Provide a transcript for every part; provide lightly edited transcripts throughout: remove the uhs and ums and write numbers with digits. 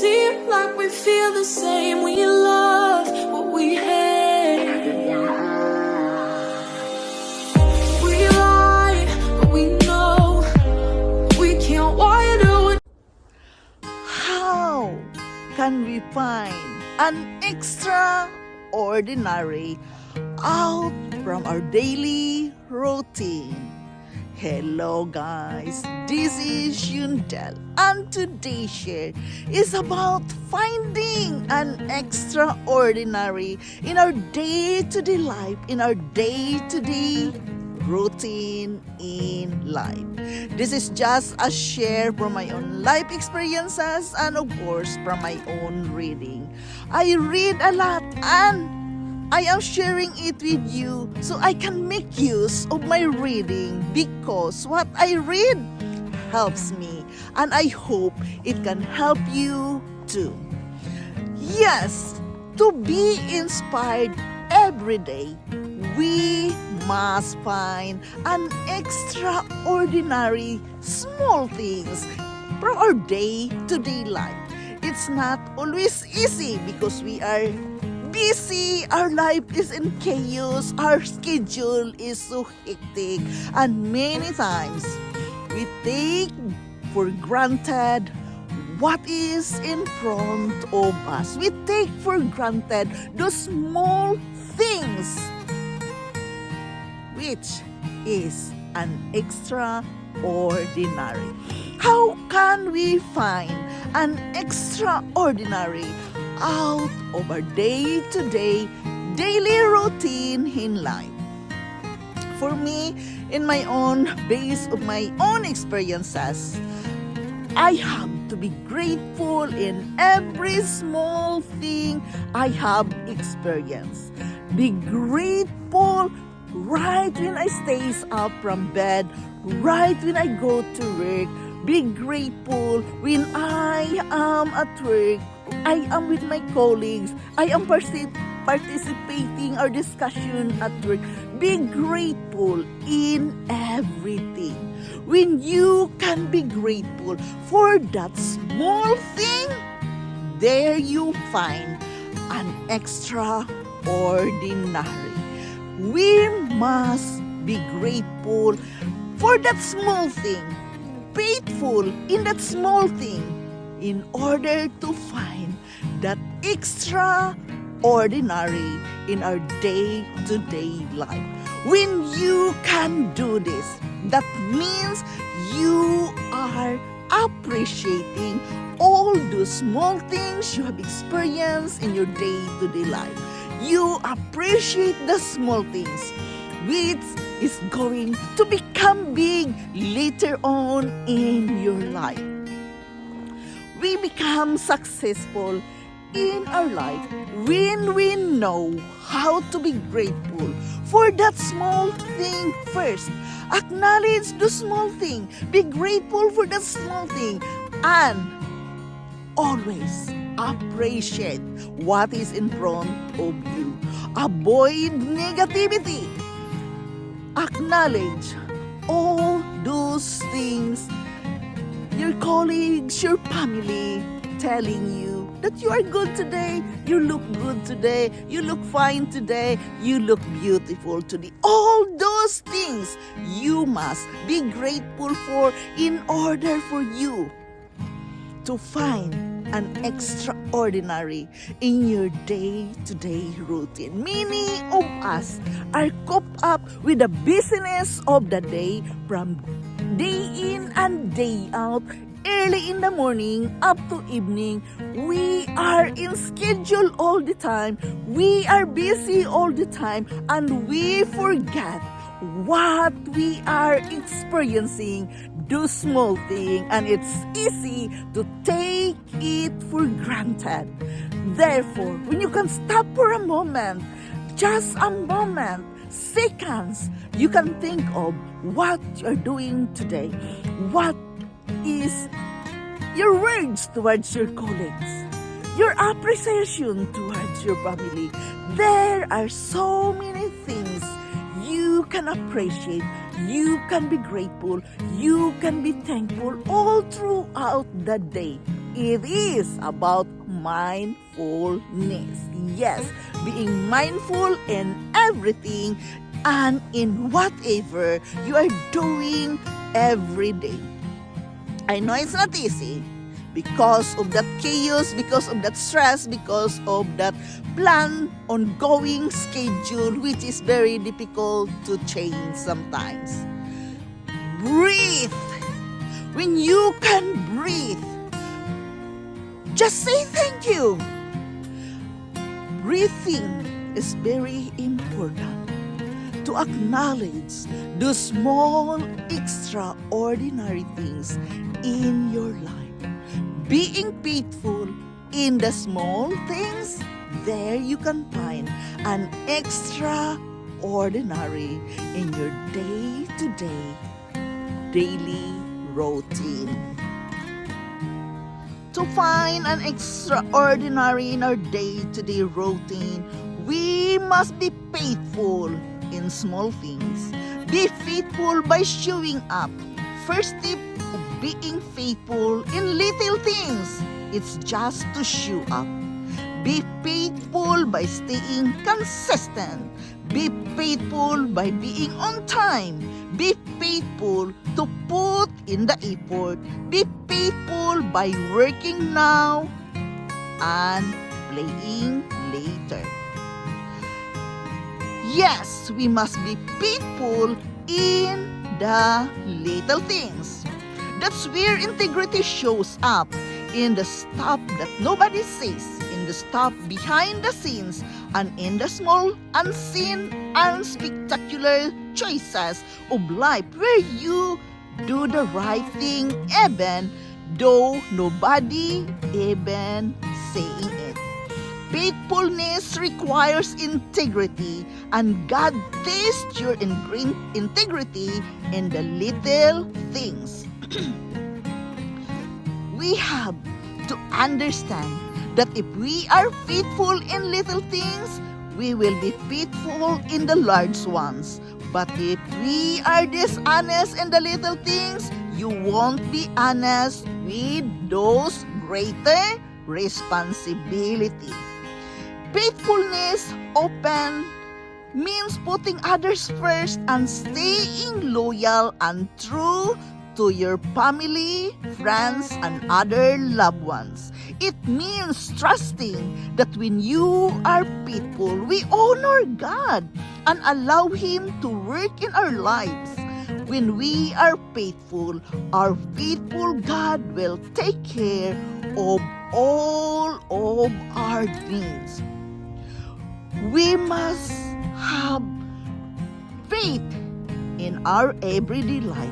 seem like we feel the same. We love what we hate. We lie, but we know we can't widen. How can we find an extraordinary out from our daily routine? Hello guys, this is Yundel, and today's share is about finding an extraordinary in our day-to-day life, in our day-to-day routine in life. This is just a share from my own life experiences and of course from my own reading. I read a lot and I am sharing it with you so I can make use of my reading because what I read helps me and I hope it can help you too. Yes, to be inspired every day, we must find an extraordinary small things from our day-to-day life. It's not always easy because we are busy, our life is in chaos, our schedule is so hectic, and many times we take for granted what is in front of us. We take for granted those small things, which is an extraordinary. How can we find an extraordinary out of our day-to-day daily routine in life? For me, in my own base of my own experiences, I have to be grateful in every small thing I have experienced. Be grateful right when I stays up from bed, right when I go to work. Be grateful when I am at work, I am with my colleagues, I am participating or discussion at work. Be grateful in everything. When you can be grateful for that small thing, there you find an extraordinary. We must be grateful for that small thing, faithful in that small thing, in order to find that extraordinary in our day-to-day life. When you can do this, that means you are appreciating all those small things you have experienced in your day-to-day life. You appreciate the small things, which is going to become big later on in your life. We become successful in our life when we know how to be grateful for that small thing first. Acknowledge the small thing. Be grateful for that small thing. And always appreciate what is in front of you. Avoid negativity. Acknowledge all those things your colleagues, your family telling you that you are good today, you look good today, you look fine today, you look beautiful today. All those things you must be grateful for in order for you to find an extraordinary in your day-to-day routine. Many of us are caught up with the busyness of the day from day in and day out, early in the morning up to evening. We are in schedule all the time. We are busy all the time, and we forget what we are experiencing, those small things, and it's easy to take it for granted. Therefore, when you can stop for a moment, just a moment, seconds, you can think of what you're doing today. What is your words towards your colleagues? Your appreciation towards your family? There are so many things you can appreciate, you can be grateful, you can be thankful all throughout the day. It is about mindfulness. Yes, being mindful in everything and in whatever you are doing every day. I know it's not easy because of that chaos, because of that stress, because of that planned ongoing schedule, which is very difficult to change sometimes. Breathe. When you can breathe, just say thank you. Breathing is very important to acknowledge the small, extraordinary things in your life. Being faithful in the small things, there you can find an extraordinary in your day-to-day, daily routine. To find an extraordinary in our day-to-day routine, we must be faithful in small things. Be faithful by showing up. First tip of being faithful in little things, it's just to show up. Be faithful by staying consistent. Be faithful by being on time. Be faithful to put in the effort. Be faithful by working now and playing later. Yes, we must be faithful in the little things. That's where integrity shows up, in the stuff that nobody sees, in the stuff behind the scenes, and in the small, unseen, unspectacular choices of life where you do the right thing even though nobody even saying it. Faithfulness requires integrity, and God tests your integrity in the little things. We have to understand that if we are faithful in little things, we will be faithful in the large ones. But if we are dishonest in the little things, you won't be honest with those greater responsibility. Faithfulness often means putting others first and staying loyal and true to your family, friends, and other loved ones. It means trusting that when you are faithful, we honor God and allow Him to work in our lives. When we are faithful, our faithful God will take care of all of our needs. We must have faith in our everyday life.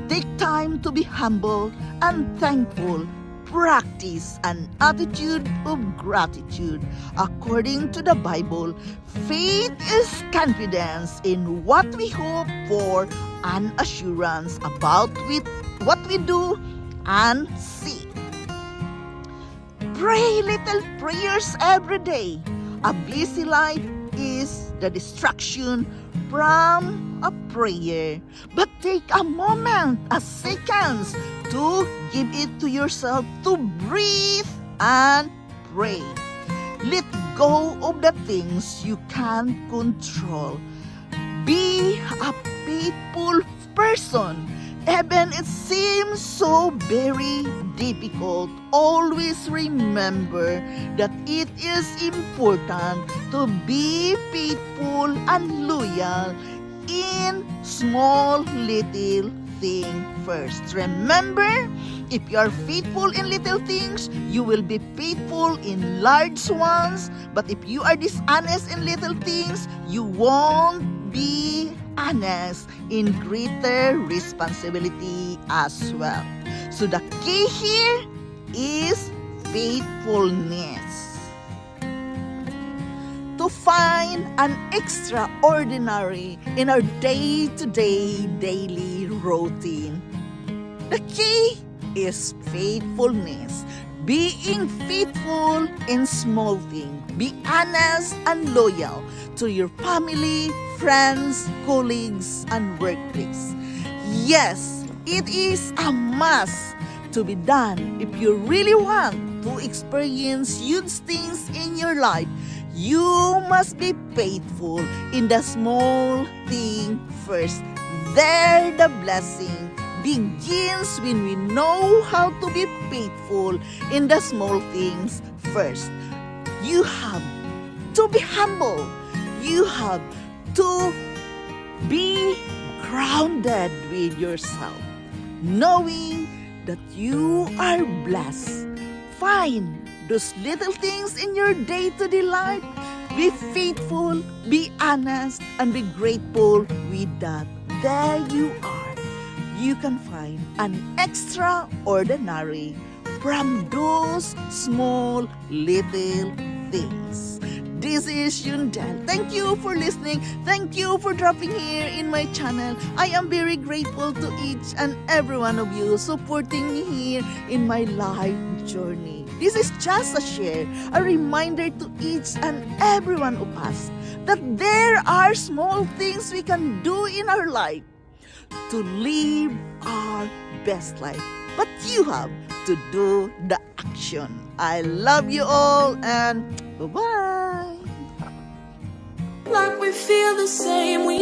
Take time to be humble and thankful. Practice an attitude of gratitude. According to the Bible, faith is confidence in what we hope for and assurance about what we do and see. Pray little prayers every day. A busy life is the distraction from a prayer. But take a moment, a seconds, to give it to yourself to breathe and pray. Let go of the things you can't control. Be a faithful person. Even it seems so very difficult, always remember that it is important to be faithful and loyal in small little thing first. Remember, if you are faithful in little things, you will be faithful in large ones. But if you are dishonest in little things, you won't be honest in greater responsibility as well. So the key here is faithfulness. To find an extraordinary in our day-to-day daily routine, the key is faithfulness. Being faithful in small things. Be honest and loyal to your family, friends, colleagues, and workplace. Yes, it is a must to be done. If you really want to experience huge things in your life, you must be faithful in the small thing first. There the blessing begins when we know how to be faithful in the small things first. You have to be humble. You have to be grounded with yourself, knowing that you are blessed. Find those little things in your day-to-day life. Be faithful, be honest, and be grateful with that. There you are. You can find an extraordinary from those small little things. This is Yundel. Thank you for listening. Thank you for dropping here in my channel. I am very grateful to each and every one of you supporting me here in my life journey. This is just a share, a reminder to each and every one of us that there are small things we can do in our life to live our best life. But you have to do the action. I love you all and bye-bye. Like we feel the same, we